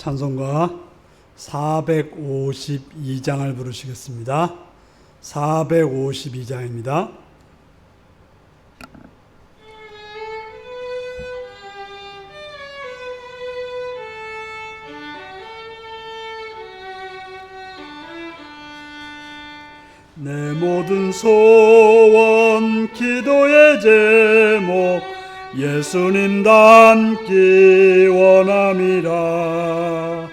찬송가 452장을 부르시겠습니다. 452장입니다. 내 모든 소원 기도의 제목 예수님 닮기 원함이라.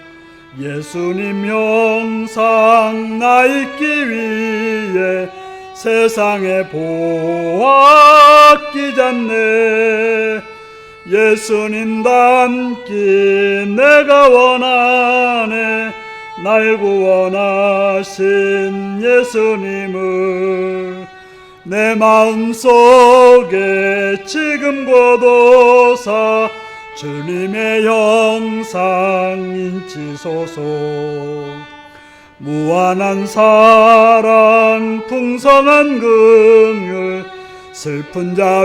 예수님 형상 나 잊기 위해 세상에 보았기 전에 예수님 닮기 내가 원하네. 날 구원하신 예수님을 내 마음속에 지금 거둬사 주님의 형상 인치소서. 무한한 사랑 풍성한 긍휼 슬픈 자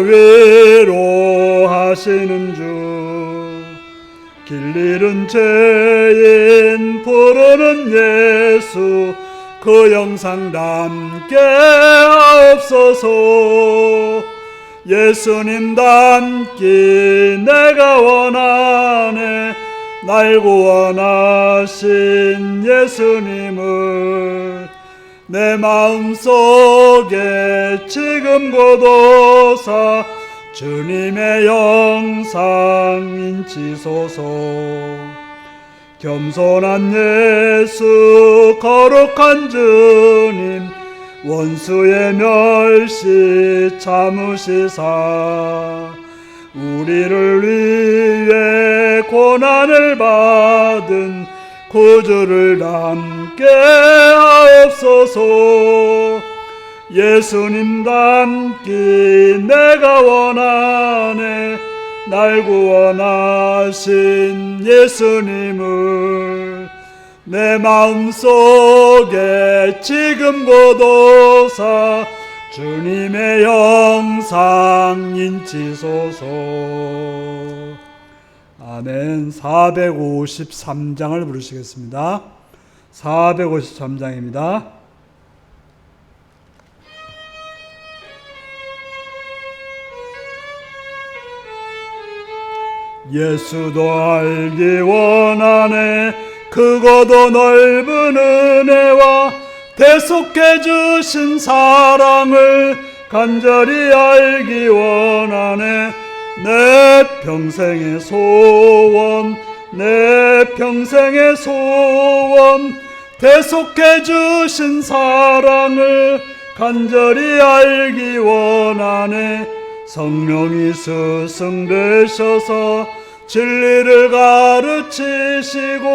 위로하시는 주. 길 잃은 죄인 부르는 예수 그 영상 닮게 하옵소서. 예수님 닮기 내가 원하네. 날 구원하신 예수님을 내 마음속에 지금 거둬사 주님의 영상 인치소서. 겸손한 예수 거룩한 주님 원수의 멸시 참으시사 우리를 위해 고난을 받은 구주를 닮게 하옵소서. 예수님 닮기 내가 원하네. 날 구원하신 예수님을 내 마음속에 지금 거둬사 주님의 형상 인치소서. 아멘. 453장을 부르시겠습니다. 453장입니다. 예수도 알기 원하네. 크고도 넓은 은혜와 대속해 주신 사랑을 간절히 알기 원하네. 내 평생의 소원 내 평생의 소원 대속해 주신 사랑을 간절히 알기 원하네. 성령이 스승 되셔서 진리를 가르치시고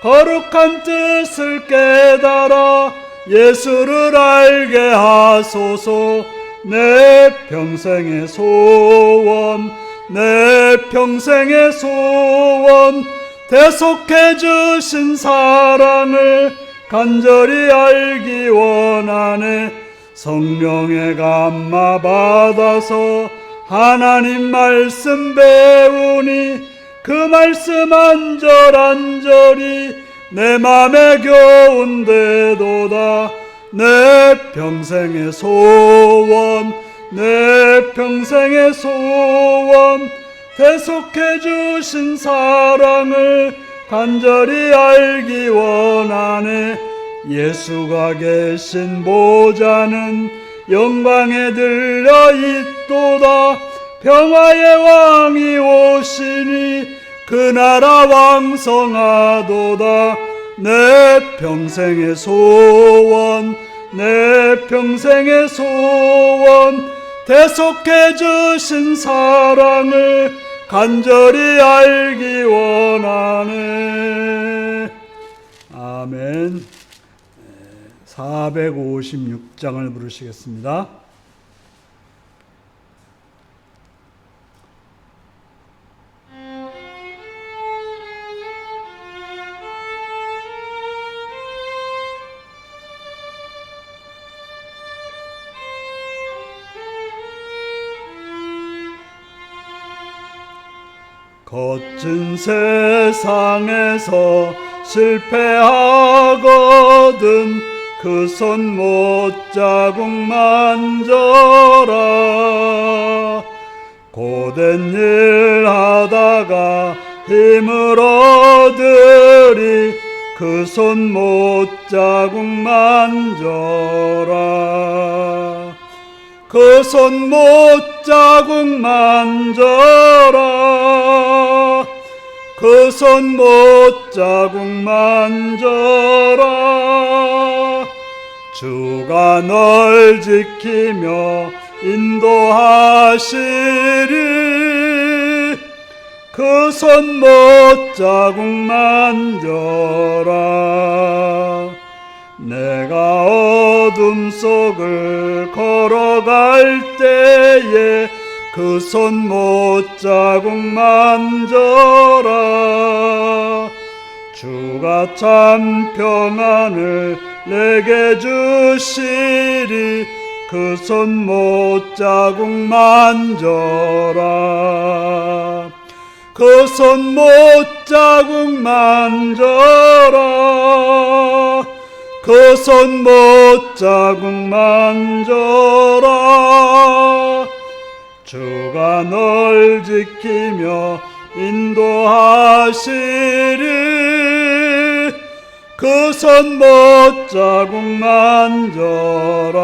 거룩한 뜻을 깨달아 예수를 알게 하소서. 내 평생의 소원 내 평생의 소원 대속해 주신 사랑을 간절히 알기 원하네. 성령의 감화 받아서 하나님 말씀 배우니 그 말씀 안절안절이 내 맘에 겨운데도다. 내 평생의 소원 내 평생의 소원 대속해 주신 사랑을 간절히 알기 원하네. 예수가 계신 보좌는 영광에 들려 있도다. 평화의 왕이 오시니 그 나라 왕성하도다. 내 평생의 소원 내 평생의 소원 대속해 주신 사랑을 간절히 알기 원하네. 아멘. 456장을 부르시겠습니다. 거친 세상에서 실패하거든 그 손 못자국 만져라. 고된 일 하다가 힘을 얻으리 그 손 못자국 만져라. 그 손 못자국 만져라. 그 손 못자국 만져라. 주가 널 지키며 인도하시리 그 손 못자국 만져라. 내가 어둠 속을 걸어갈 때에 그 손 못자국 만져라. 주가 참 평안을 내게 주시리 그 손 못자국 만져라. 그 손 못자국 만져라. 그 손 못자국 만져라. 주가 널 지키며 인도하시리 그 손 못자국 만져라.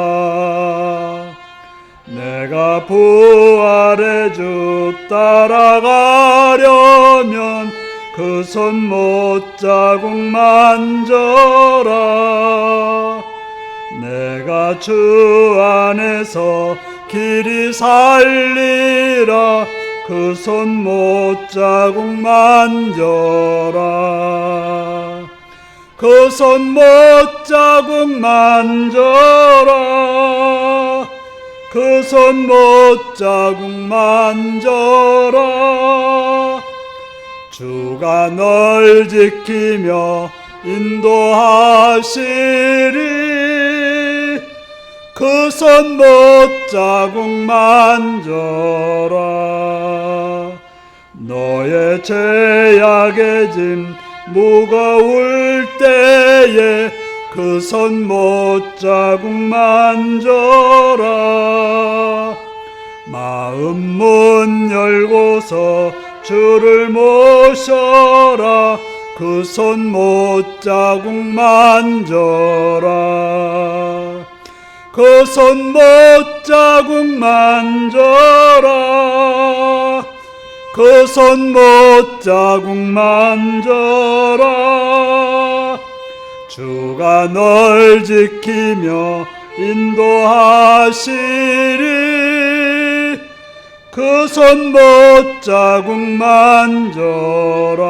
내가 부활의 주 따라가려면 그 손 못자국 만져라. 내가 주 안에서 길이 살리라 그 손 못자국 만져라. 그 손 못자국 만져라. 그 손 못자국 만져라. 주가 널 지키며 인도하시리 그 손 못자국 만져라. 너의 죄악의 짐 무거울 때에 그 손 못자국 만져라. 마음 문 열고서 주를 모셔라. 그 손 못자국 만져라. 그 손 못자국 만져라. 그 손 못자국 만져라. 주가 널 지키며 인도하시리 그 손 못자국 만져라.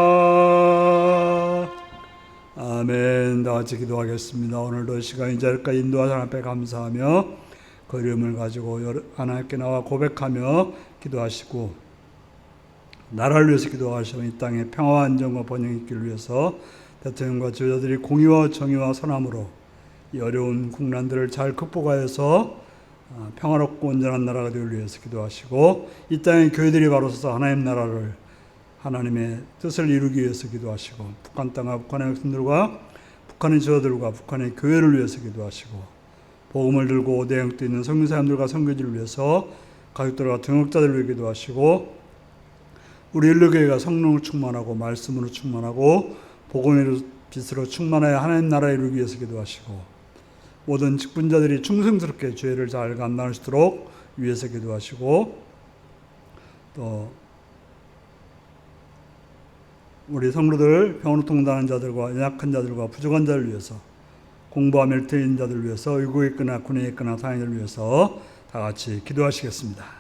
아멘. 다 같이 기도하겠습니다. 오늘도 시간 이 자리까지 인도하신 하나님 앞에 감사하며 그 이름을 가지고 하나님께 나와 고백하며 기도하시고 나라를 위해서 기도하시고 이 땅에 평화와 안정과 번영이 있기를 위해서 대통령과 지도자들이 공의와 정의와 선함으로 이 어려운 국난들을 잘 극복하여서 평화롭고 온전한 나라가 되기 위해서 기도하시고 이 땅의 교회들이 바로 서서 하나님 나라를 하나님의 뜻을 이루기 위해서 기도하시고 북한 땅과 북한의 백성들과 북한의 지도자들과 북한의 교회를 위해서 기도하시고 복음을 들고 오대행도 있는 선교사님들과 선교지를 위해서 가족들과 동역자들을 위해 기도하시고 우리 일루교회가 성령을 충만하고 말씀으로 충만하고 복음의 빛으로 충만하여 하나님 나라를 이루기 위해서 기도하시고 모든 직분자들이 충성스럽게 죄를 잘 감당할 수 있도록 위해서 기도하시고 또 우리 성도들 병으로 통당한 자들과 연약한 자들과 부족한 자를 위해서 공부하며 틀린 자들을 위해서 의국에 있거나 군에 있거나 상인을 위해서 다 같이 기도하시겠습니다.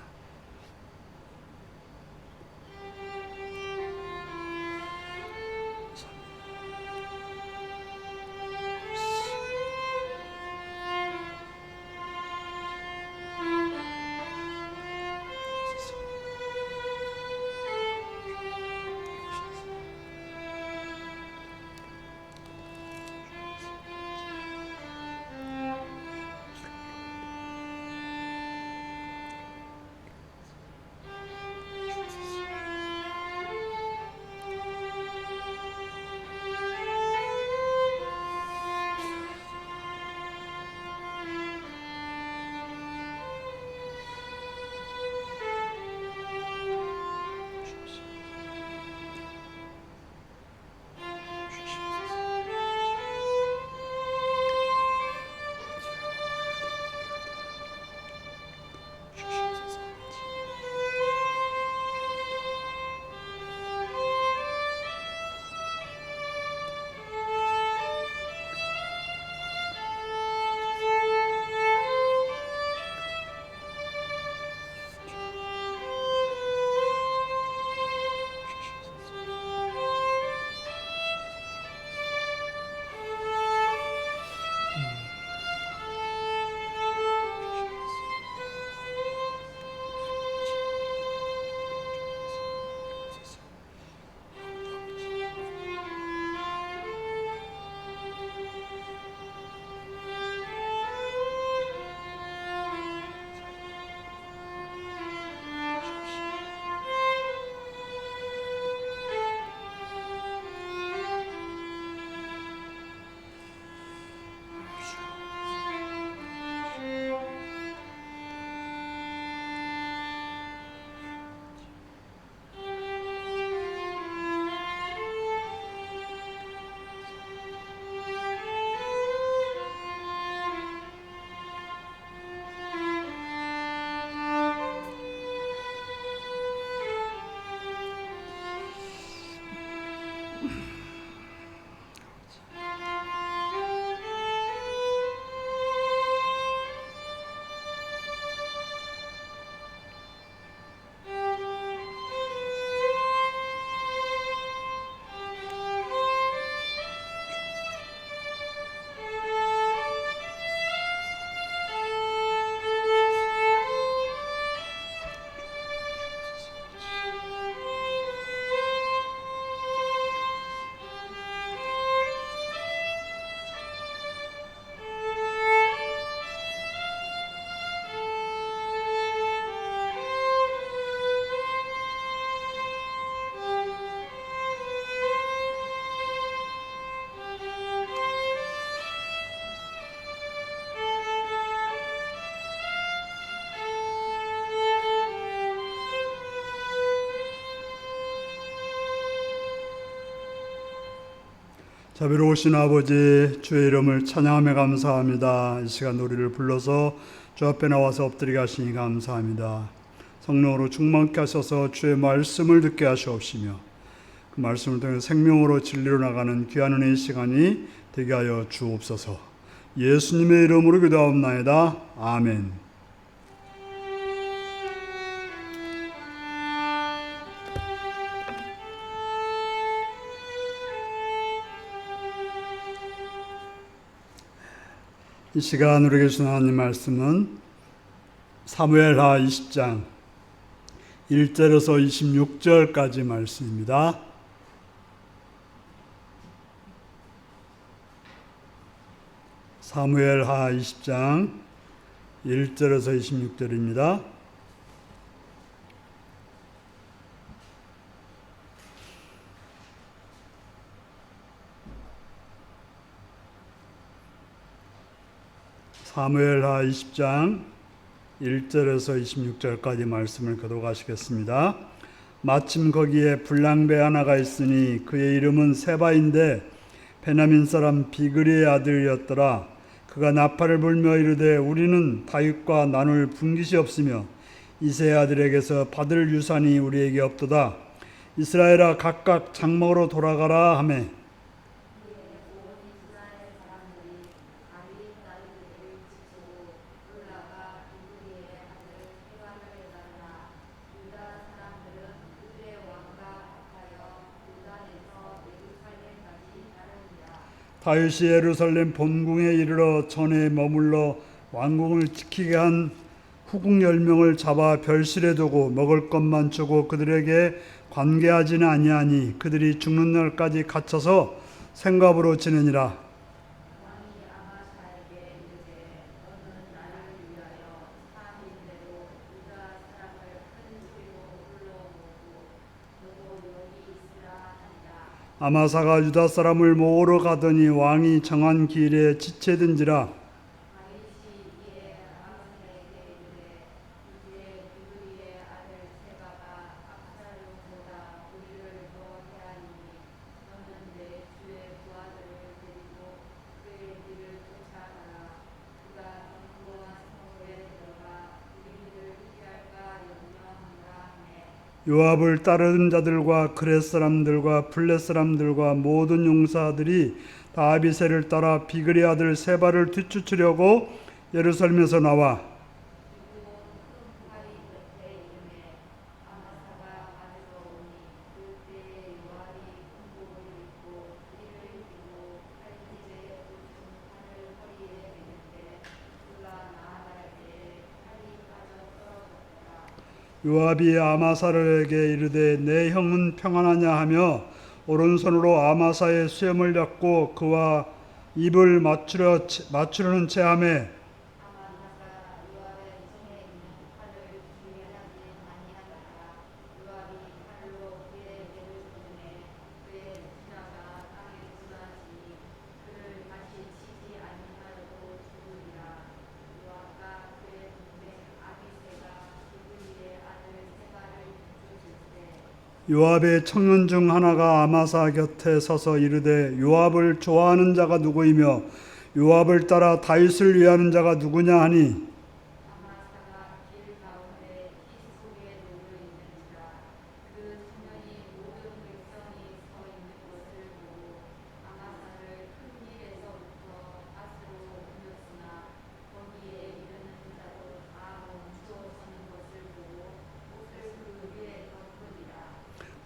자비로우신 아버지, 주의 이름을 찬양하며 감사합니다. 이 시간 우리를 불러서 주 앞에 나와서 엎드리게 하시니 감사합니다. 성령으로 충만케 하셔서 주의 말씀을 듣게 하시옵시며 그 말씀을 통해 생명으로 진리로 나가는 귀한 은혜의 시간이 되게 하여 주옵소서. 예수님의 이름으로 기도하옵나이다. 아멘. 이 시간 우리에게 주신 하나님 말씀은 사무엘하 20장 1절에서 26절까지 말씀입니다. 사무엘하 20장 1절에서 26절입니다. 사무엘하 20장 1절에서 26절까지 말씀을 교독하시겠습니다. 마침 거기에 불량배 하나가 있으니 그의 이름은 세바인데 베냐민 사람 비그리의 아들이었더라. 그가 나팔을 불며 이르되 우리는 다윗과 나눌 분깃이 없으며 이새의 아들에게서 받을 유산이 우리에게 없도다. 이스라엘아 각각 장막으로 돌아가라 하매 다윗이 예루살렘 본궁에 이르러 전에 머물러 왕궁을 지키게 한 후궁 10명을 잡아 별실에 두고 먹을 것만 주고 그들에게 관계하지는 아니하니 그들이 죽는 날까지 갇혀서 생갑으로 지내니라. 아마사가 유다 사람을 모으러 가더니 왕이 정한 길에 지체든지라. 요압을 따르는 자들과 그렛 사람들과 블렛 사람들과 모든 용사들이 다비새를 따라 비그리 아들 세바를 뒤쫓으려고 예루살렘에서 나와 요압이 아마사에게 이르되 내 형은 평안하냐 하며 오른손으로 아마사의 수염을 잡고 그와 입을 맞추려는 체하매 요압의 청년 중 하나가 아마사 곁에 서서 이르되 요압을 좋아하는 자가 누구이며 요압을 따라 다윗을 위하는 자가 누구냐 하니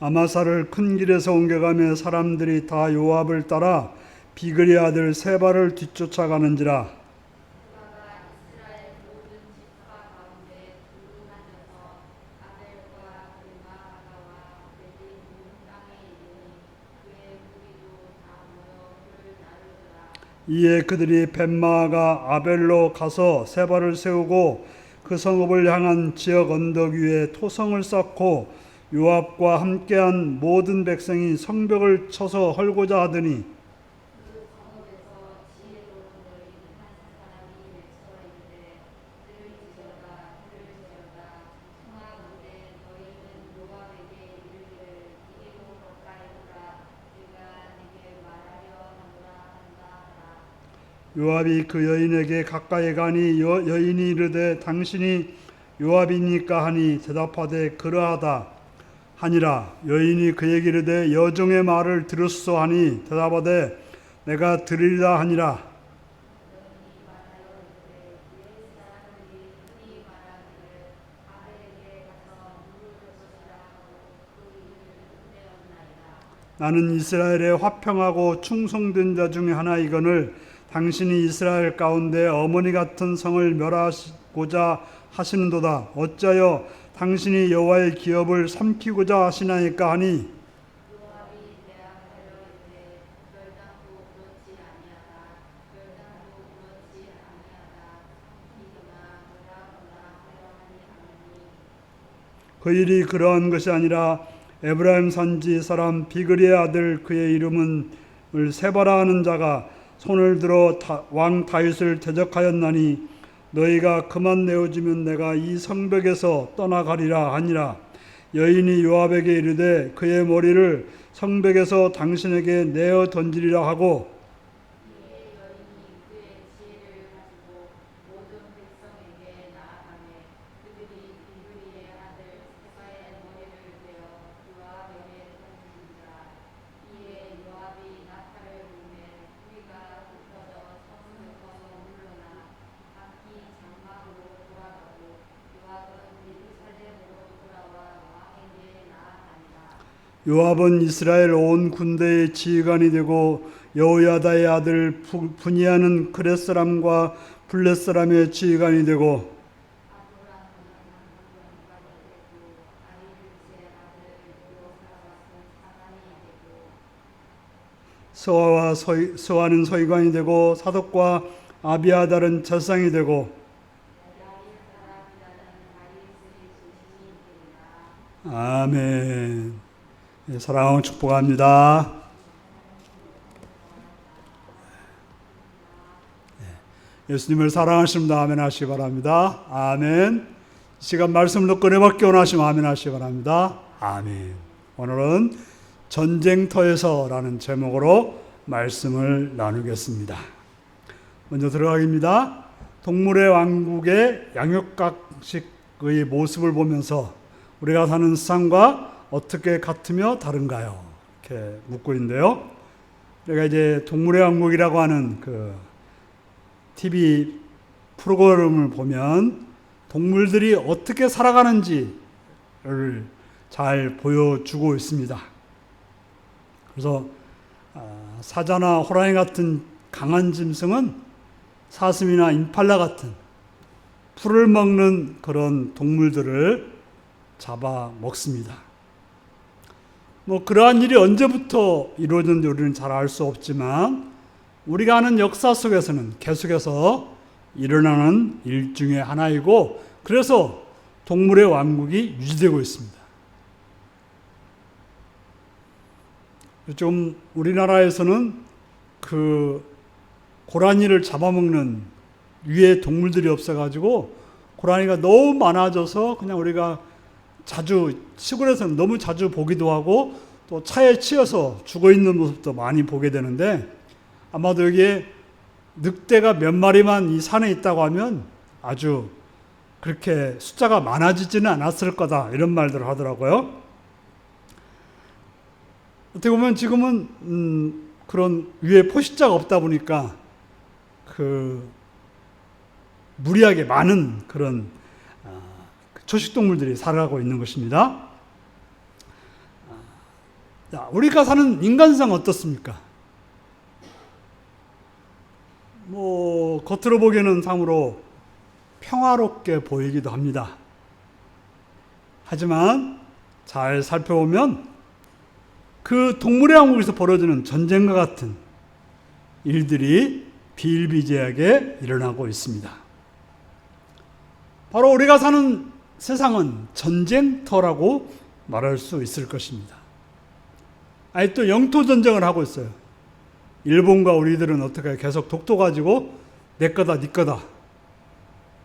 아마사를 큰 길에서 옮겨가며 사람들이 다 요압을 따라 비그리 아들 세바를 뒤쫓아가는지라. 이에 그들이 벳마가 아벨로 가서 세바를 세우고 그 성읍을 향한 지역 언덕 위에 토성을 쌓고 요압과 함께한 모든 백성이 성벽을 쳐서 헐고자 하더니 요압이 그 여인에게 가까이 가니 여인이 이르되 당신이 요압이니까 하니 대답하되 그러하다 하니라. 여인이 그에게 이르되 여종의 말을 들으소서 하니 대답하되 내가 들으리라 하니라. 나는 이스라엘의 화평하고 충성된 자 중에 하나이거늘 당신이 이스라엘 가운데 어머니 같은 성을 멸하고자 하시는도다. 어찌하여 당신이 여호와의 기업을 삼키고자 하시나이까 하니 그 일이 그러한 것이 아니라 에브라임 산지 사람 비그리의 아들 그의 이름은 세바라 하는 자가 손을 들어 왕 다윗을 대적하였나니 너희가 그만 내어주면 내가 이 성벽에서 떠나가리라 하니라. 여인이 요압에게 이르되 그의 머리를 성벽에서 당신에게 내어 던지리라 하고 요압은 이스라엘 온 군대의 지휘관이 되고 여호야다의 아들 분이아는 그렛 사람과 블렛 사람의 지휘관이 되고 서와는 서기관이 되고 사독과 아비아달은 제사장이 되고 아멘. 사랑하고 축복합니다. 예수님을 사랑하십니다. 아멘 하시기 바랍니다. 아멘. 시간 말씀을 듣고 은혜받기 원하시면 아멘 하시기 바랍니다. 아멘. 오늘은 전쟁터에서라는 제목으로 말씀을 나누겠습니다. 먼저 들어가기입니다. 동물의 왕국의 양육각식의 모습을 보면서 우리가 사는 세상과 어떻게 같으며 다른가요? 이렇게 묻고 있는데요. 우리가 이제 동물의 왕국이라고 하는 그 TV 프로그램을 보면 동물들이 어떻게 살아가는지를 잘 보여주고 있습니다. 그래서 사자나 호랑이 같은 강한 짐승은 사슴이나 임팔라 같은 풀을 먹는 그런 동물들을 잡아 먹습니다. 그러한 일이 언제부터 이루어졌는지 우리는 잘 알 수 없지만 우리가 아는 역사 속에서는 계속해서 일어나는 일 중에 하나이고 그래서 동물의 왕국이 유지되고 있습니다. 좀 우리나라에서는 그 고라니를 잡아먹는 위에 동물들이 없어가지고 고라니가 너무 많아져서 그냥 우리가 자주 시골에서는 너무 자주 보기도 하고 또 차에 치여서 죽어있는 모습도 많이 보게 되는데 아마도 여기에 늑대가 몇 마리만 이 산에 있다고 하면 아주 그렇게 숫자가 많아지지는 않았을 거다 이런 말들을 하더라고요. 어떻게 보면 지금은 그런 위에 포식자가 없다 보니까 그 무리하게 많은 그런 초식동물들이 살아가고 있는 것입니다. 자, 우리가 사는 인간상 어떻습니까? 겉으로 보기에는 참으로 평화롭게 보이기도 합니다. 하지만 잘 살펴보면 그 동물의 왕국에서 벌어지는 전쟁과 같은 일들이 비일비재하게 일어나고 있습니다. 바로 우리가 사는 세상은 전쟁터라고 말할 수 있을 것입니다. 또 영토 전쟁을 하고 있어요. 일본과 우리들은 어떻게 계속 독도 가지고 내 거다 네 거다.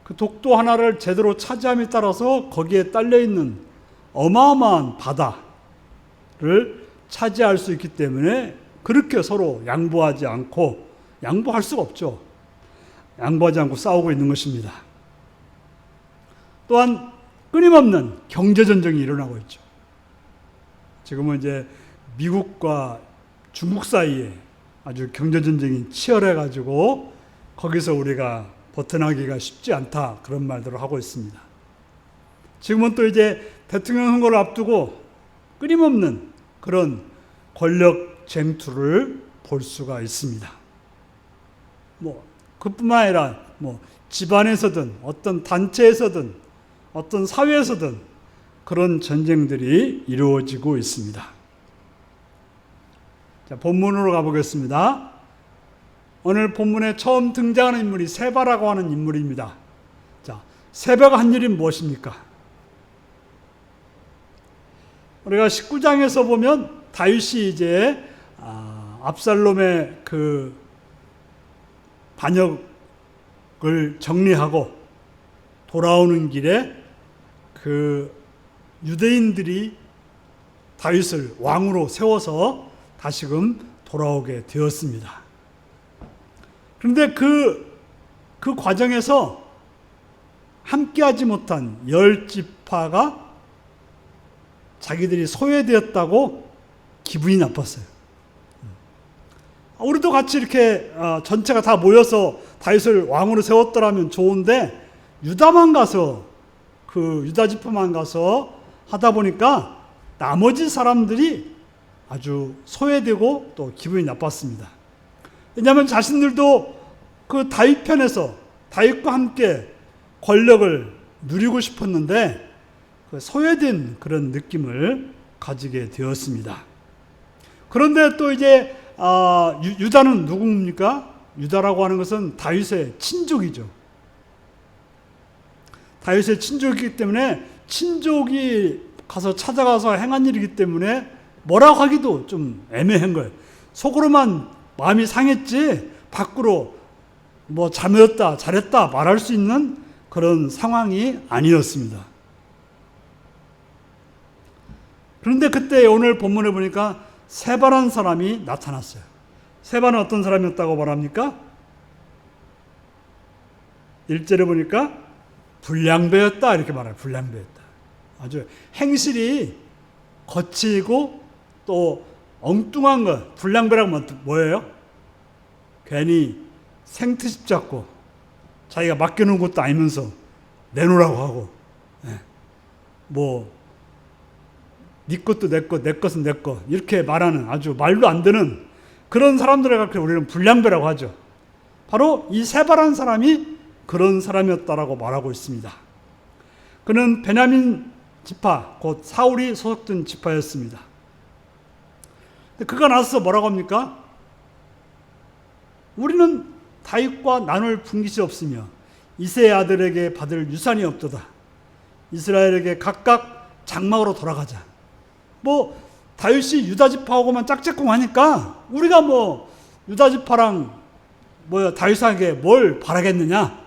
그 독도 하나를 제대로 차지함에 따라서 거기에 딸려있는 어마어마한 바다를 차지할 수 있기 때문에 그렇게 서로 양보하지 않고, 양보할 수가 없죠. 양보하지 않고 싸우고 있는 것입니다. 또한 끊임없는 경제전쟁이 일어나고 있죠. 지금은 이제 미국과 중국 사이에 아주 경제전쟁이 치열해가지고 거기서 우리가 벗어나기가 쉽지 않다, 그런 말들을 하고 있습니다. 지금은 또 이제 대통령 선거를 앞두고 끊임없는 그런 권력 쟁투를 볼 수가 있습니다. 그뿐만 아니라 집안에서든 어떤 단체에서든 어떤 사회에서든 그런 전쟁들이 이루어지고 있습니다. 자, 본문으로 가보겠습니다. 오늘 본문에 처음 등장하는 인물이 세바라고 하는 인물입니다. 자, 세바가 한 일이 무엇입니까? 우리가 19장에서 보면 다윗이 이제 압살롬의 그 반역을 정리하고 돌아오는 길에 그 유대인들이 다윗을 왕으로 세워서 다시금 돌아오게 되었습니다. 그런데 그 과정에서 함께하지 못한 10지파가 자기들이 소외되었다고 기분이 나빴어요. 우리도 같이 이렇게 전체가 다 모여서 다윗을 왕으로 세웠더라면 좋은데 유다만 가서, 그 유다 지파만 가서 하다 보니까 나머지 사람들이 아주 소외되고 또 기분이 나빴습니다. 왜냐하면 자신들도 그 다윗 편에서 다윗과 함께 권력을 누리고 싶었는데 그 소외된 그런 느낌을 가지게 되었습니다. 그런데 또 이제 유다는 누굽니까? 유다라고 하는 것은 다윗의 친족이죠. 다윗의 친족이기 때문에 친족이 가서 찾아가서 행한 일이기 때문에 뭐라고 하기도 좀 애매한 거예요. 속으로만 마음이 상했지 밖으로 잘못했다, 잘했다 말할 수 있는 그런 상황이 아니었습니다. 그런데 그때 오늘 본문에 보니까 세바라는 사람이 나타났어요. 세바는 어떤 사람이었다고 말합니까? 1절에 보니까 불량배였다 이렇게 말해요. 불량배였다. 아주 행실이 거치고 또 엉뚱한 것. 불량배라고 뭐예요? 괜히 생트집 잡고 자기가 맡겨놓은 것도 아니면서 내놓으라고 하고, 네 것도 내 것, 내 것은 내 것, 이렇게 말하는 아주 말도 안 되는 그런 사람들을 갖고 우리는 불량배라고 하죠. 바로 이 세바라는 사람이 그런 사람이었다라고 말하고 있습니다. 그는 베냐민 지파, 곧 사울이 소속된 지파였습니다. 그가 나서서 뭐라고 합니까? 우리는 다윗과 나눌 분깃이 없으며 이새의 아들에게 받을 유산이 없도다. 이스라엘에게 각각 장막으로 돌아가자. 다윗이 유다 지파하고만 짝짝꿍하니까 우리가 유다 지파랑 다윗에게 뭘 바라겠느냐?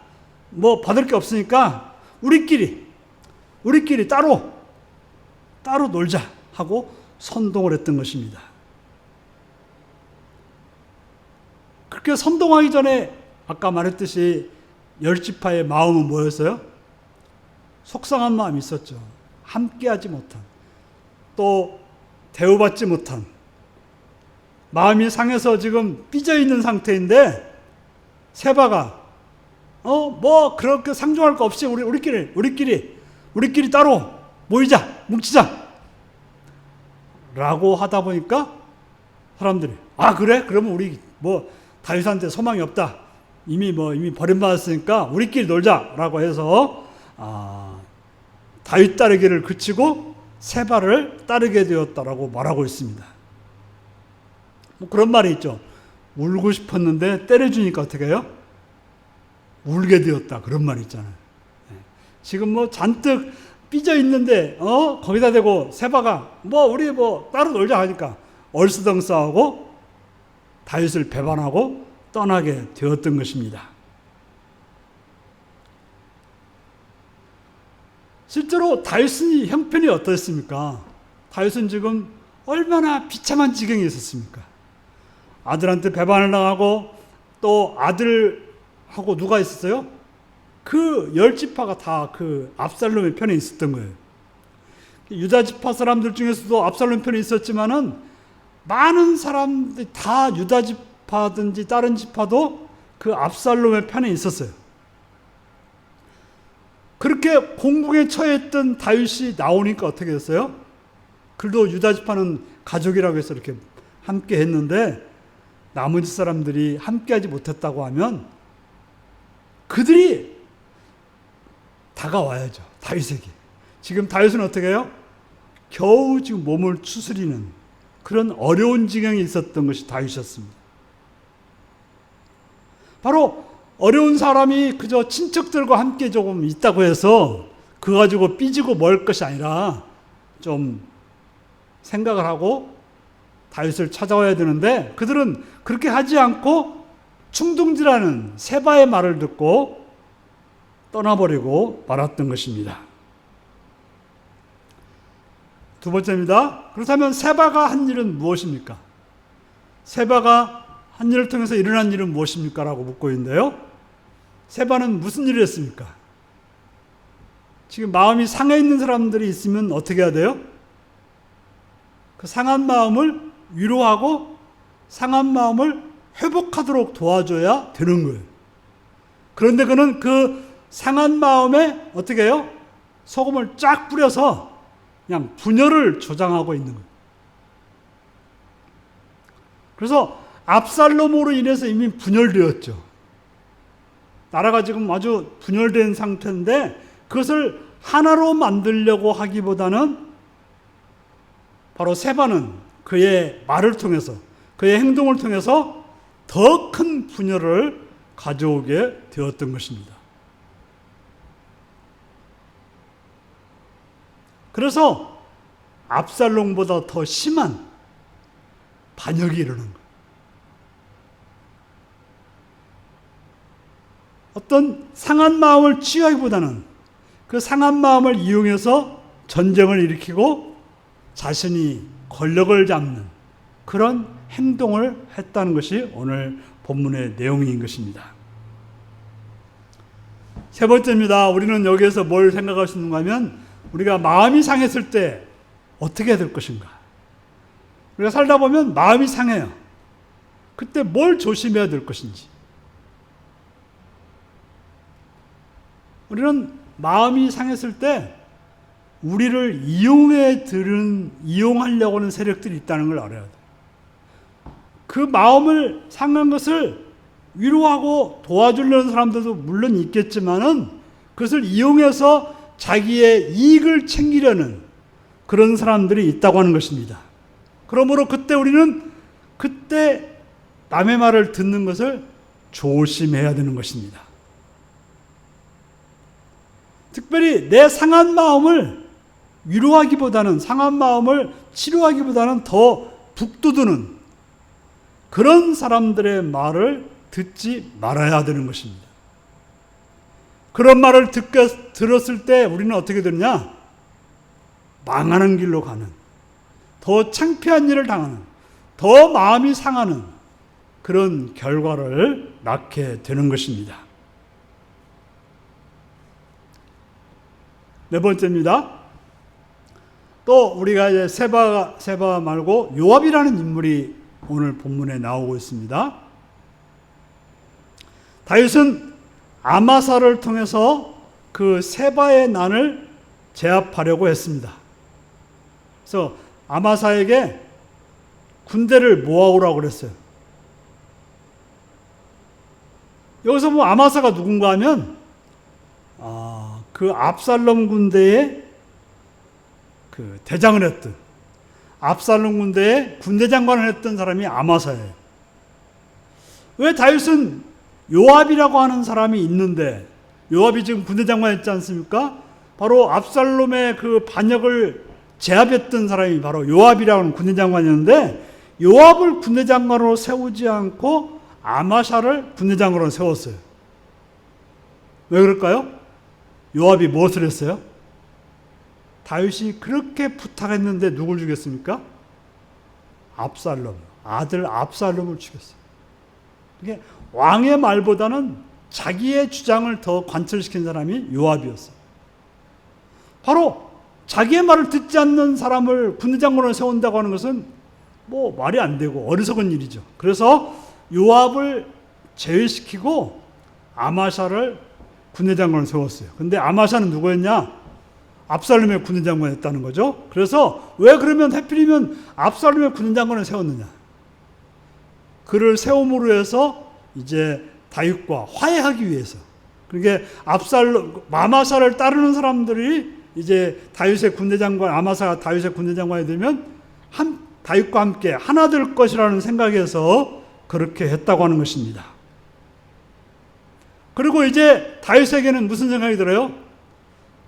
받을 게 없으니까 우리끼리 따로 놀자 하고 선동을 했던 것입니다. 그렇게 선동하기 전에 아까 말했듯이 10지파의 마음은 뭐였어요? 속상한 마음이 있었죠. 함께하지 못한, 또 대우받지 못한, 마음이 상해서 지금 삐져있는 상태인데 세바가 그렇게 상종할 거 없이 우리끼리 따로 모이자, 뭉치자 라고 하다 보니까 사람들이 그래? 그러면 우리 다윗한테 소망이 없다. 이미 버림받았으니까 우리끼리 놀자라고 해서 다윗 따르기를 그치고 세바를 따르게 되었다라고 말하고 있습니다. 그런 말이 있죠. 울고 싶었는데 때려주니까 어떻게 해요? 울게 되었다. 그런 말이 있잖아요. 지금 잔뜩 삐져 있는데 거기다 대고 세바가 우리 따로 놀자 하니까 얼스덩싸하고 다윗을 배반하고 떠나게 되었던 것입니다. 실제로 다윗의 형편이 어떻습니까? 다윗은 지금 얼마나 비참한 지경에 있었습니까? 아들한테 배반을 당하고 또 아들하고 누가 있었어요? 그 10지파가 다 그 압살롬의 편에 있었던 거예요. 유다 지파 사람들 중에서도 압살롬 편에 있었지만은 많은 사람들이 다 유다 지파든지 다른 지파도 그 압살롬의 편에 있었어요. 그렇게 공공에 처했던 다윗이 나오니까 어떻게 됐어요? 그래도 유다 지파는 가족이라고 해서 이렇게 함께 했는데 나머지 사람들이 함께하지 못했다고 하면 그들이 다가와야죠. 다윗에게. 지금 다윗은 어떻게 해요? 겨우 지금 몸을 추스리는 그런 어려운 지경에 있었던 것이 다윗이었습니다. 바로 어려운 사람이 그저 친척들과 함께 조금 있다고 해서 그거 가지고 삐지고 멀 것이 아니라 좀 생각을 하고 다윗을 찾아와야 되는데 그들은 그렇게 하지 않고 충동질하는 세바의 말을 듣고 떠나버리고 말았던 것입니다. 두 번째입니다. 그렇다면 세바가 한 일은 무엇입니까? 세바가 한 일을 통해서 일어난 일은 무엇입니까? 라고 묻고 있는데요. 세바는 무슨 일을 했습니까? 지금 마음이 상해 있는 사람들이 있으면 어떻게 해야 돼요? 그 상한 마음을 위로하고 상한 마음을 회복하도록 도와줘야 되는 거예요. 그런데 그는 그 상한 마음에 어떻게 해요? 소금을 쫙 뿌려서 그냥 분열을 조장하고 있는 거예요. 그래서 압살롬으로 인해서 이미 분열되었죠. 나라가 지금 아주 분열된 상태인데 그것을 하나로 만들려고 하기보다는 바로 세바는 그의 말을 통해서 그의 행동을 통해서 더 큰 분열을 가져오게 되었던 것입니다. 그래서 압살롬보다 더 심한 반역이 일어난 거예요. 어떤 상한 마음을 치유하기보다는 그 상한 마음을 이용해서 전쟁을 일으키고 자신이 권력을 잡는 그런 행동을 했다는 것이 오늘 본문의 내용인 것입니다. 세 번째입니다. 우리는 여기에서 뭘 생각할 수 있는가 하면 우리가 마음이 상했을 때 어떻게 해야 될 것인가. 우리가 살다 보면 마음이 상해요. 그때 뭘 조심해야 될 것인지. 우리는 마음이 상했을 때 우리를 이용하려고 하는 세력들이 있다는 걸 알아야 돼요. 그 마음을 상한 것을 위로하고 도와주려는 사람들도 물론 있겠지만은 그것을 이용해서 자기의 이익을 챙기려는 그런 사람들이 있다고 하는 것입니다. 그러므로 우리는 그때 남의 말을 듣는 것을 조심해야 되는 것입니다. 특별히 내 상한 마음을 위로하기보다는 상한 마음을 치료하기보다는 더 북돋우는 그런 사람들의 말을 듣지 말아야 되는 것입니다. 그런 말을 들었을 때 우리는 어떻게 되느냐? 망하는 길로 가는, 더 창피한 일을 당하는, 더 마음이 상하는 그런 결과를 낳게 되는 것입니다. 네 번째입니다. 또 우리가 이제 세바 말고 요압이라는 인물이 오늘 본문에 나오고 있습니다. 다윗은 아마사를 통해서 그 세바의 난을 제압하려고 했습니다. 그래서 아마사에게 군대를 모아오라고 그랬어요. 여기서 뭐 아마사가 누군가 하면 그 압살롬 군대의 그 대장을 했던, 압살롬 군대의 군대 장관을 했던 사람이 아마사예요. 왜 다윗은 요압이라고 하는 사람이 있는데, 요압이 지금 군대 장관했지 않습니까? 바로 압살롬의 그 반역을 제압했던 사람이 바로 요압이라고 하는 군대 장관이었는데, 요압을 군대 장관으로 세우지 않고 아마샤를 군대 장관으로 세웠어요. 왜 그럴까요? 요압이 무엇을 했어요? 다윗이 그렇게 부탁했는데 누굴 죽였습니까? 압살롬, 아들 압살롬을 죽였어요. 이게 왕의 말보다는 자기의 주장을 더 관철시킨 사람이 요압이었어요. 바로 자기의 말을 듣지 않는 사람을 군대장관으로 세운다고 하는 것은 뭐 말이 안 되고 어리석은 일이죠. 그래서 요압을 제외시키고 아마샤를 군대장관으로 세웠어요. 근데 아마샤는 누구였냐? 압살롬의 군대장관이었다는 거죠. 그래서 왜 그러면 하필이면 압살롬의 군대장관을 세웠느냐? 그를 세움으로 해서 이제 다윗과 화해하기 위해서. 그러니까 아마샤를 따르는 사람들이 이제 다윗의 군대장관, 아마사가 다윗의 군대장관이 되면 다윗과 함께 하나 될 것이라는 생각에서 그렇게 했다고 하는 것입니다. 그리고 이제 다윗에게는 무슨 생각이 들어요?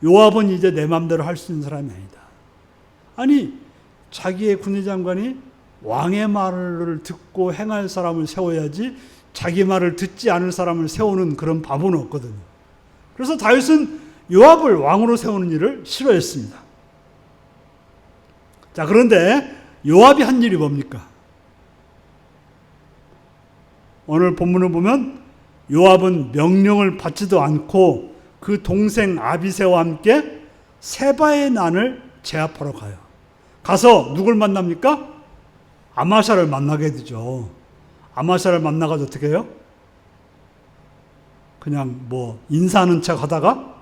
요압은 이제 내 마음대로 할 수 있는 사람이 아니다. 아니, 자기의 군대장관이 왕의 말을 듣고 행할 사람을 세워야지 자기 말을 듣지 않을 사람을 세우는 그런 바보는 없거든요. 그래서 다윗은 요압을 왕으로 세우는 일을 싫어했습니다. 자, 그런데 요압이 한 일이 뭡니까? 오늘 본문을 보면 요압은 명령을 받지도 않고 그 동생 아비새와 함께 세바의 난을 제압하러 가요. 가서 누굴 만납니까? 아마샤를 만나게 되죠. 아마샤를 만나가지고 어떻게 해요? 그냥 뭐 인사하는 척 하다가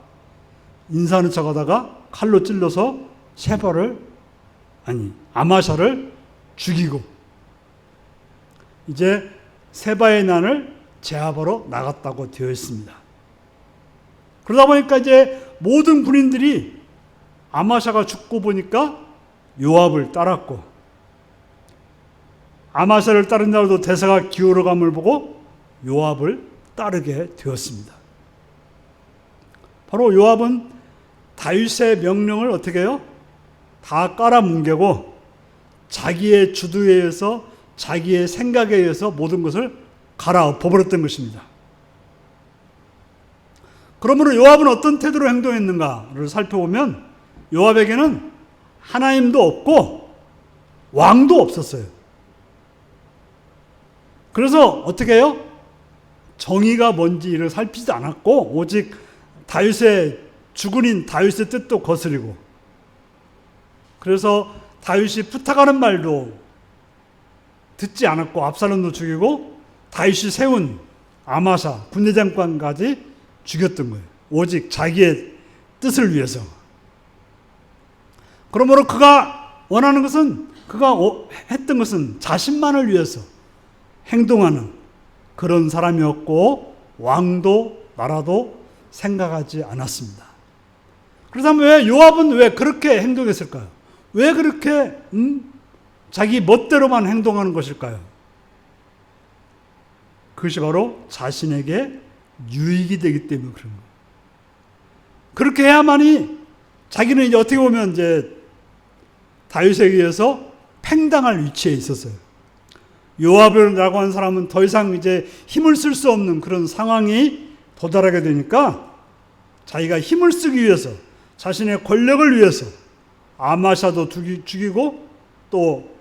칼로 찔러서 아마샤를 죽이고 이제 세바의 난을 제압하러 나갔다고 되어 있습니다. 그러다 보니까 이제 모든 군인들이 아마샤가 죽고 보니까 요압을 따랐고, 아마샤를 따른다고도 대사가 기울어감을 보고 요압을 따르게 되었습니다. 바로 요압은 다윗의 명령을 어떻게 해요? 다 깔아뭉개고 자기의 주도에 의해서, 자기의 생각에 의해서 모든 것을 갈아엎어버렸던 것입니다. 그러므로 요압은 어떤 태도로 행동했는가를 살펴보면 요압에게는 하나님도 없고 왕도 없었어요. 그래서 어떻게 해요? 정의가 뭔지를 살피지 않았고 오직 다윗의 주군인 다윗의 뜻도 거스리고, 그래서 다윗이 부탁하는 말도 듣지 않았고 압살롬도 죽이고 다윗이 세운 아마샤 군대장관까지 죽였던 거예요. 오직 자기의 뜻을 위해서. 그러므로 그가 원하는 것은, 그가 했던 것은 자신만을 위해서 행동하는 그런 사람이었고 왕도 나라도 생각하지 않았습니다. 그렇다면 왜 요압은 왜 그렇게 행동했을까요? 왜 그렇게 자기 멋대로만 행동하는 것일까요? 그것이 바로 자신에게 유익이 되기 때문에 그런 거예요. 그렇게 해야만이 자기는 이제 어떻게 보면 이제 다윗에 의해서 팽당할 위치에 있었어요. 요압이라고 하는 사람은 더 이상 이제 힘을 쓸 수 없는 그런 상황이 도달하게 되니까 자기가 힘을 쓰기 위해서, 자신의 권력을 위해서 아마샤도 죽이고 또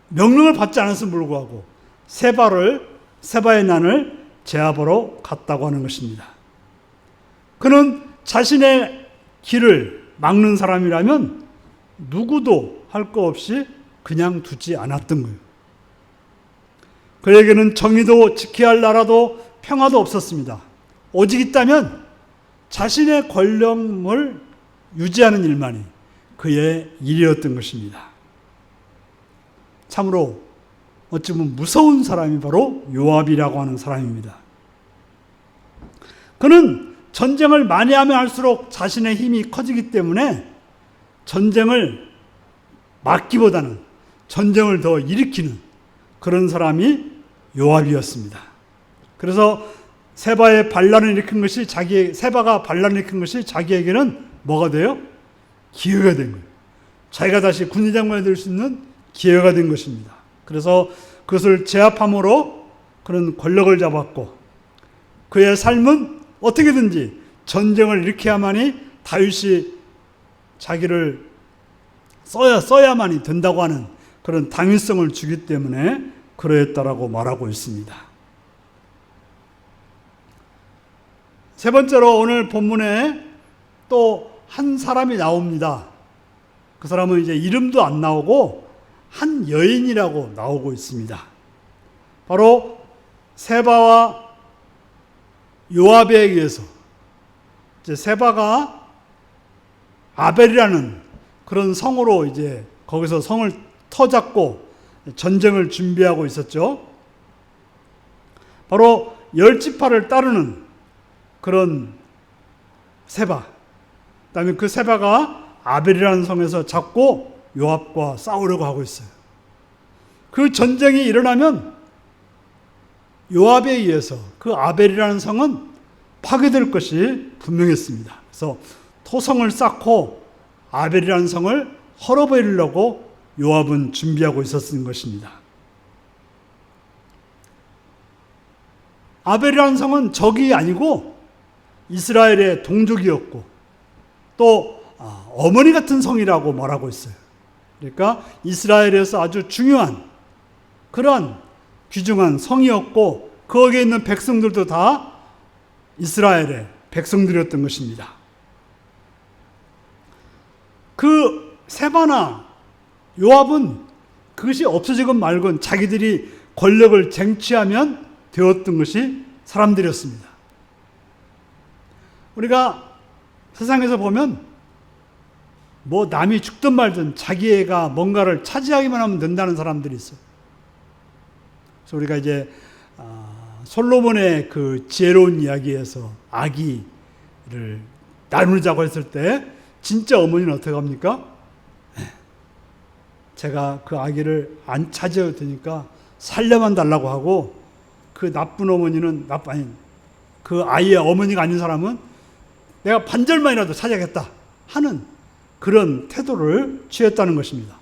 명령을 받지 않았음을 불구하고 세바의 난을 제압하러 갔다고 하는 것입니다. 그는 자신의 길을 막는 사람이라면 누구도 할 거 없이 그냥 두지 않았던 거예요. 그에게는 정의도 지켜야 할 나라도 평화도 없었습니다. 오직 있다면 자신의 권력을 유지하는 일만이, 그의 일이었던 것입니다. 참으로 어찌 보면 무서운 사람이 바로 요압이라고 하는 사람입니다. 그는 전쟁을 많이 하면 할수록 자신의 힘이 커지기 때문에 전쟁을 막기보다는 전쟁을 더 일으키는 그런 사람이 요압이었습니다. 그래서 세바가 반란을 일으킨 것이 자기에게는 뭐가 돼요? 기회가 된 거예요. 자기가 다시 군의장관이 될 수 있는 기회가 된 것입니다. 그래서 그것을 제압함으로 그런 권력을 잡았고, 그의 삶은 어떻게든지 전쟁을 일으켜야만이 다윗이 자기를 써야만이 된다고 하는 그런 당위성을 주기 때문에 그러했다라고 말하고 있습니다. 세 번째로 오늘 본문에 또 한 사람이 나옵니다. 그 사람은 이제 이름도 안 나오고 한 여인이라고 나오고 있습니다. 바로 세바와 요압에 의해서 이제 세바가 아벨이라는 그런 성으로 이제 거기서 성을 터잡고 전쟁을 준비하고 있었죠. 바로 10지파를 따르는 그런 세바. 그다음에 그 세바가 아벨이라는 성에서 잡고 요압과 싸우려고 하고 있어요. 그 전쟁이 일어나면 요압에 의해서 그 아벨이라는 성은 파괴될 것이 분명했습니다. 그래서 토성을 쌓고 아벨이라는 성을 헐어버리려고 요압은 준비하고 있었던 것입니다. 아벨이라는 성은 적이 아니고 이스라엘의 동족이었고 또 어머니 같은 성이라고 말하고 있어요. 그러니까 이스라엘에서 아주 중요한 그러한 귀중한 성이었고 거기에 있는 백성들도 다 이스라엘의 백성들이었던 것입니다. 그 세바나 요압은 그것이 없어지건 말건 자기들이 권력을 쟁취하면 되었던 것이 사람들이었습니다. 우리가 세상에서 보면 뭐 남이 죽든 말든 자기가 뭔가를 차지하기만 하면 된다는 사람들이 있어요. 그래서 우리가 이제 솔로몬의 그 지혜로운 이야기에서 아기를 나누자고 했을 때 진짜 어머니는 어떻게 합니까? 제가 그 아기를 안 차지해도 되니까 살려만 달라고 하고, 그 나쁜 어머니는 그 아이의 어머니가 아닌 사람은 내가 반절만이라도 차지하겠다 하는 그런 태도를 취했다는 것입니다.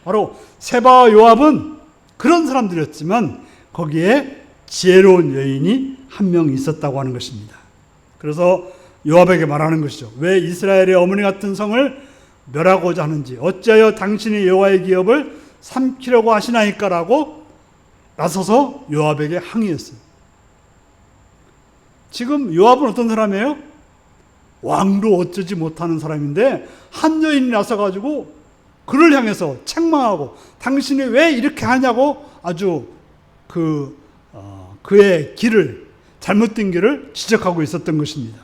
바로 세바와 요압은 그런 사람들이었지만 거기에 지혜로운 여인이 한 명 있었다고 하는 것입니다. 그래서 요압에게 말하는 것이죠. 왜 이스라엘의 어머니 같은 성을 멸하고자 하는지, 어찌하여 당신이 여호와의 기업을 삼키려고 하시나이까라고 나서서 요압에게 항의했어요. 지금 요압은 어떤 사람이에요? 왕도 어쩌지 못하는 사람인데 한 여인이 나서가지고 그를 향해서 책망하고 당신이 왜 이렇게 하냐고 아주 그의 길을, 잘못된 길을 지적하고 있었던 것입니다.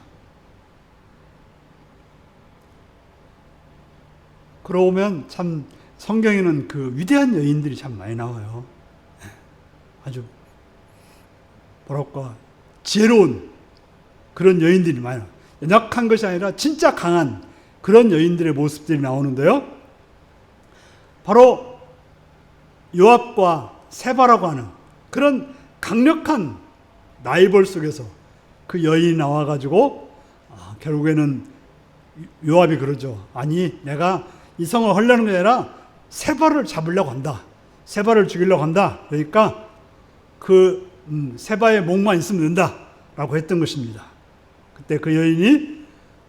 그러고 보면 참 성경에는 그 위대한 여인들이 참 많이 나와요. 아주 뭐랄까 지혜로운 그런 여인들이 많아요. 연약한 것이 아니라 진짜 강한 그런 여인들의 모습들이 나오는데요. 바로 요압과 세바라고 하는 그런 강력한 라이벌 속에서 그 여인이 나와가지고 결국에는 요압이 그러죠. 아니, 내가 이 성을 헐려는 게 아니라 세바를 잡으려고 한다. 세바를 죽이려고 한다. 그러니까 그 세바의 목만 있으면 된다라고 했던 것입니다. 그때 그 여인이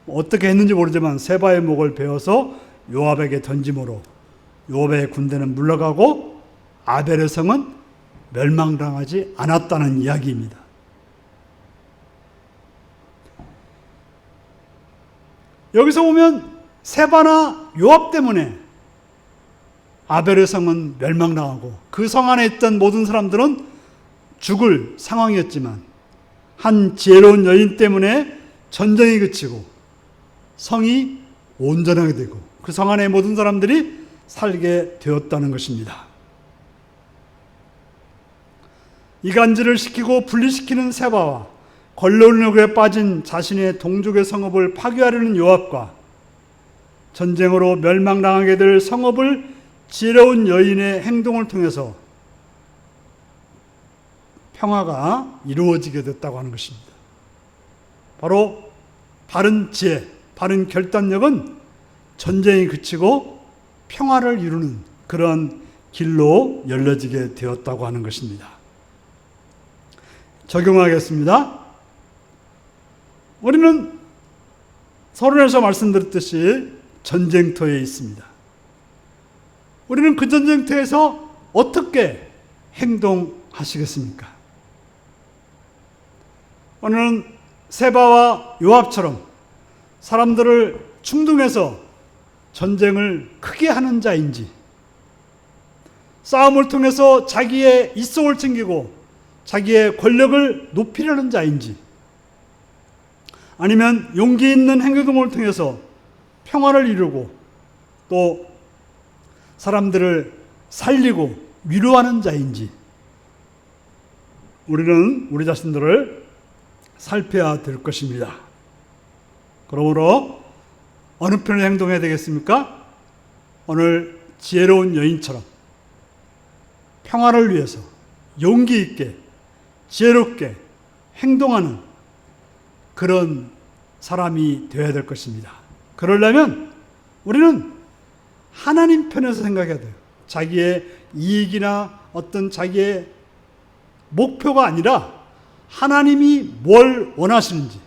어떻게 했는지 모르지만 세바의 목을 베어서 요압에게 던짐으로 요압의 군대는 물러가고 아벨의 성은 멸망당하지 않았다는 이야기입니다. 여기서 보면 세바나 요압 때문에 아벨의 성은 멸망당하고 그 성 안에 있던 모든 사람들은 죽을 상황이었지만 한 지혜로운 여인 때문에 전쟁이 그치고 성이 온전하게 되고 그 성 안의 모든 사람들이 살게 되었다는 것입니다. 이간질을 시키고 분리시키는 세바와 권력에 빠진 자신의 동족의 성읍을 파괴하려는 요압과 전쟁으로 멸망당하게 될 성읍을 지혜로운 여인의 행동을 통해서 평화가 이루어지게 됐다고 하는 것입니다. 바로 바른 지혜, 바른 결단력은 전쟁이 그치고 평화를 이루는 그런 길로 열려지게 되었다고 하는 것입니다. 적용하겠습니다. 우리는 서론에서 말씀드렸듯이 전쟁터에 있습니다. 우리는 그 전쟁터에서 어떻게 행동하시겠습니까? 오늘은 세바와 요압처럼 사람들을 충동해서 전쟁을 크게 하는 자인지, 싸움을 통해서 자기의 이성을 챙기고 자기의 권력을 높이려는 자인지, 아니면 용기 있는 행동을 통해서 평화를 이루고 또 사람들을 살리고 위로하는 자인지 우리는 우리 자신들을 살펴야 될 것입니다. 그러므로 어느 편을 행동해야 되겠습니까? 오늘 지혜로운 여인처럼 평화를 위해서 용기 있게 지혜롭게 행동하는 그런 사람이 되어야 될 것입니다. 그러려면 우리는 하나님 편에서 생각해야 돼요. 자기의 이익이나 어떤 자기의 목표가 아니라 하나님이 뭘 원하시는지,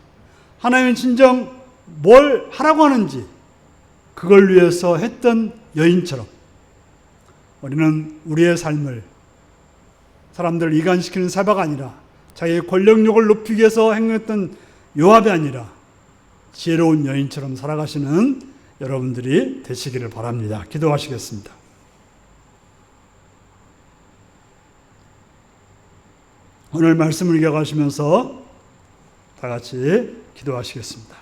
하나님은 진정 뭘 하라고 하는지 그걸 위해서 했던 여인처럼 우리는 우리의 삶을 사람들을 이간시키는 세바가 아니라 자기의 권력욕을 높이기 위해서 행동했던 요압이 아니라 지혜로운 여인처럼 살아가시는 여러분들이 되시기를 바랍니다. 기도하시겠습니다. 오늘 말씀을 기억하시면서 다 같이 기도하시겠습니다.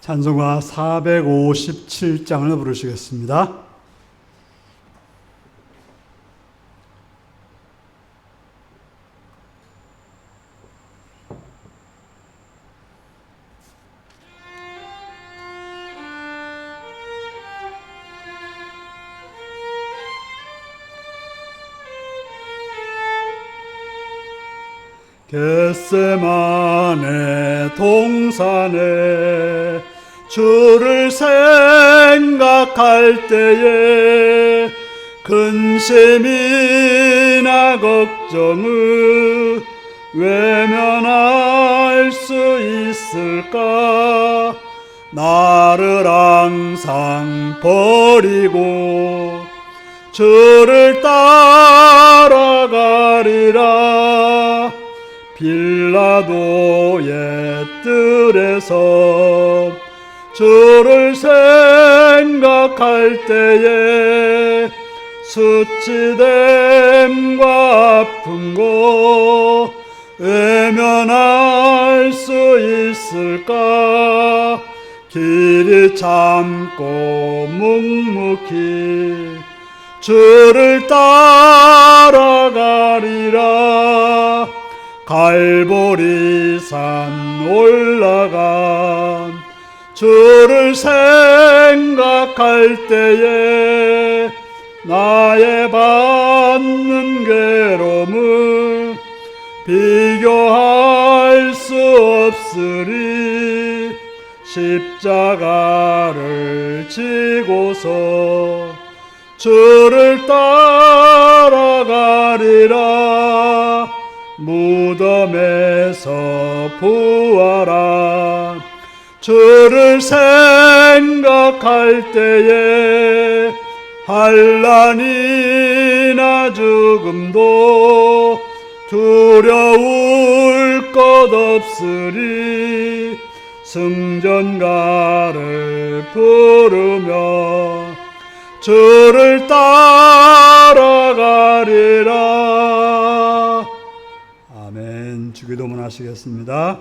찬송가 457장을 부르시겠습니다. 겟세마네 동산에 주를 생각할 때에 근심이나 걱정을 외면할 수 있을까? 나를 항상 버리고 주를 따라가리라. 빌라도의 뜰에서 주를 생각할 때에 수치됨과 아픔고 외면할 수 있을까? 길이 참고 묵묵히 주를 따라가리라. 갈보리산 올라간 주를 생각할 때에 나의 받는 괴로움을 비교할 수 없으리. 십자가를 지고서 주를 따라가리라. 무덤에서 부활한 주를 생각할 때에 환난이나 죽음도 두려울 것 없으리. 승전가를 부르며 주를 따라가리라. 아멘. 주기도문 하시겠습니다.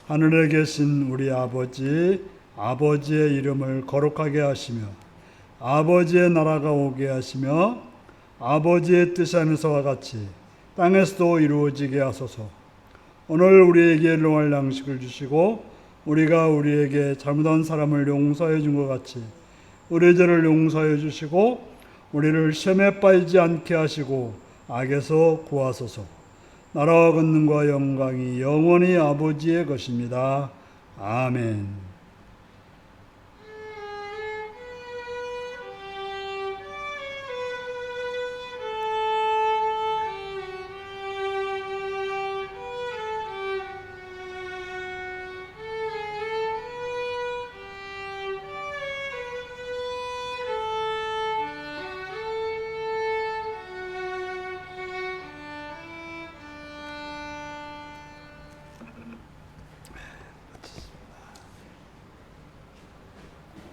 하늘에 계신 우리 아버지, 아버지의 이름을 거룩하게 하시며 아버지의 나라가 오게 하시며 아버지의 뜻이 하늘에서와 같이 땅에서도 이루어지게 하소서. 오늘 우리에게 일용할 양식을 주시고 우리가 우리에게 잘못한 사람을 용서해 준 것 같이 우리 죄를 용서해 주시고 우리를 시험에 빠지지 않게 하시고 악에서 구하소서. 나라와 권능과 영광이 영원히 아버지의 것입니다. 아멘.